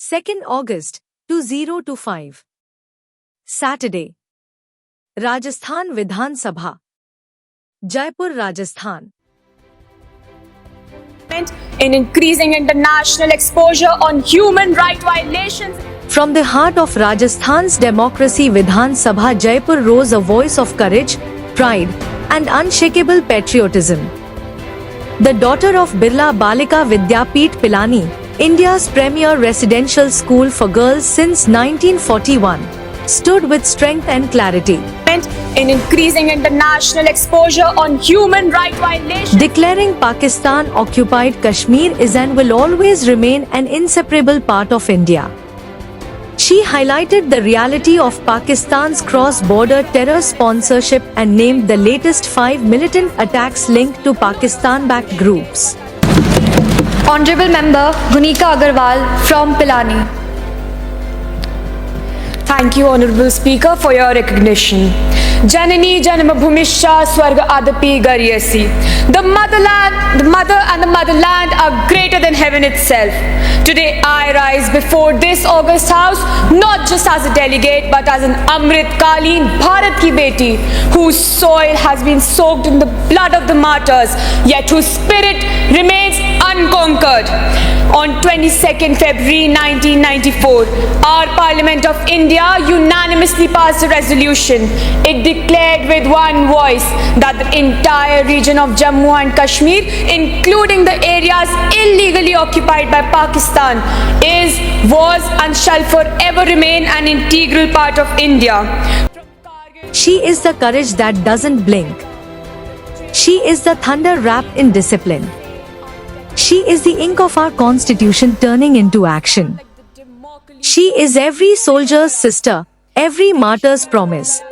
2nd August 2025 Saturday Rajasthan Vidhan Sabha Jaipur, Rajasthan. In increasing international exposure on human rights violations. From the heart of Rajasthan's democracy, Vidhan Sabha Jaipur rose a voice of courage, pride, and unshakable patriotism. The daughter of Birla Balika Vidyapeeth Pilani, India's premier residential school for girls since 1941, stood with strength and clarity. In increasing international exposure on human rights violations. Declaring Pakistan occupied Kashmir is and will always remain an inseparable part of India. She highlighted the reality of Pakistan's cross-border terror sponsorship and named the latest 5 militant attacks linked to Pakistan-backed groups. Honorable Member Gunika Agarwal from Pilani. Thank you, Honorable Speaker, for your recognition. Janani Janmabhumisha Swarga Adapi Garyasi. The mother and the motherland are greater than heaven itself. Today I rise before this august house not just as a delegate but as an Amrit Kaleen Bharat ki beti whose soil has been soaked in the blood of the martyrs yet whose spirit remains unconquered. On 22nd February 1994, our Parliament of India unanimously passed a resolution. It declared with one voice that the entire region of Jammu and Kashmir, including the areas illegally occupied by Pakistan, was and shall forever remain an integral part of India. She is the courage that doesn't blink. She is the thunder wrapped in discipline. She is the ink of our constitution turning into action. She is every soldier's sister, every martyr's promise.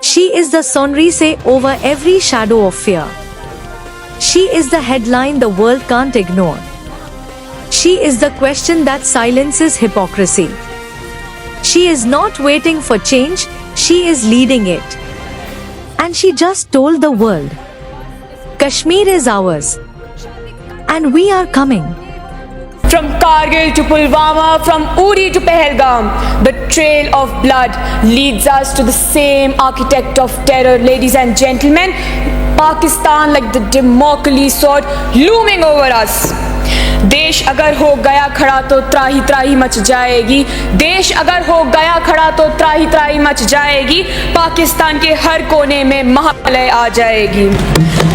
She is the sonrise over every shadow of fear. She is the headline the world can't ignore. She is the question that silences hypocrisy. She is not waiting for change, she is leading it. And she just told the world, Kashmir is ours. And we are coming. From Kargil to Pulwama, from Uri to Pahalgam, the trail of blood leads us to the same architect of terror, ladies and gentlemen. Pakistan like the Damocles sword looming over us. देश अगर हो गया खड़ा तो त्राही त्राही much जाएगी. देश अगर हो गया खड़ा तो त्राही त्राही मच जाएगी. पाकिस्तान के हर कोने में महालय आ जाएगी.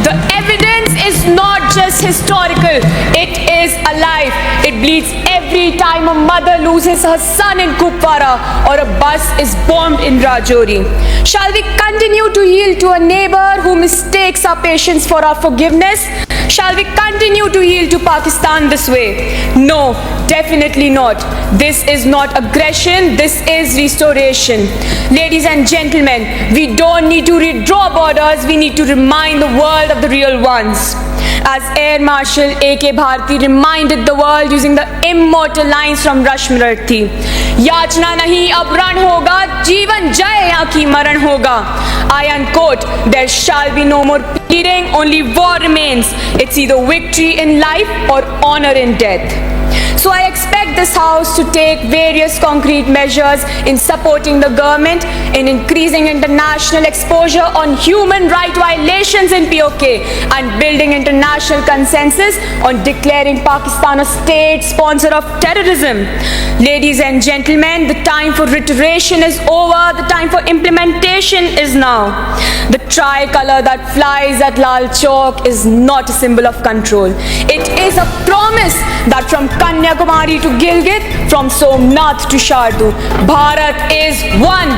The evidence is not just historical, it is alive. It bleeds every time a mother loses her son in Kupwara or a bus is bombed in Rajouri. Shall we continue to yield to a neighbor who mistakes our patience for our forgiveness? Shall we continue to yield to Pakistan this way? No, definitely not. This is not aggression, this is restoration. Ladies and gentlemen, we don't need to redraw borders, we need to remind the world of the real ones. As Air Marshal A.K. Bharti reminded the world using the immortal lines from Rashmarathi, याचना नहीं अब रण होगा, जीवन जय यहाँ की मरण होगा. I unquote, there shall be no more pleading, only war remains. It's either victory in life or honor in death. So I expect this House to take various concrete measures in supporting the government in increasing international exposure on human rights violations in POK and building international consensus on declaring Pakistan a state sponsor of terrorism. Ladies and gentlemen, the time for reiteration is over, the time for implementation is now. The tricolor that flies at Lal Chowk is not a symbol of control. It is a promise that from Kanyakumari to Gilgit, from Somnath to Shardu, Bharat is one,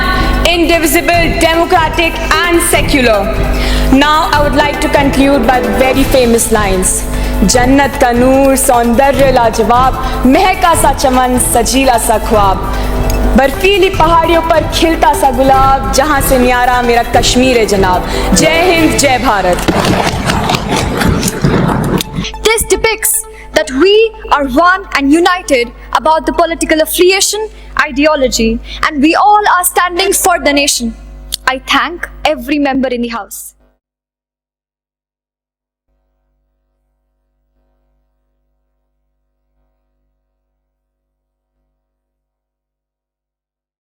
indivisible, democratic and secular. Now I would like to conclude by the very famous lines. Jannat ka noor, saundarya lajawab, महका सा चमन, सजीला सा ख्वाब. बर्फीली पहाड़ियों पर खिलता सा गुलाब, जहां से न्यारा मेरा कश्मीर है जनाब. जय हिंद, जय Bharat. This depicts that we are one and united about the political affiliation, ideology, and we all are standing for the nation. I thank every member in the House.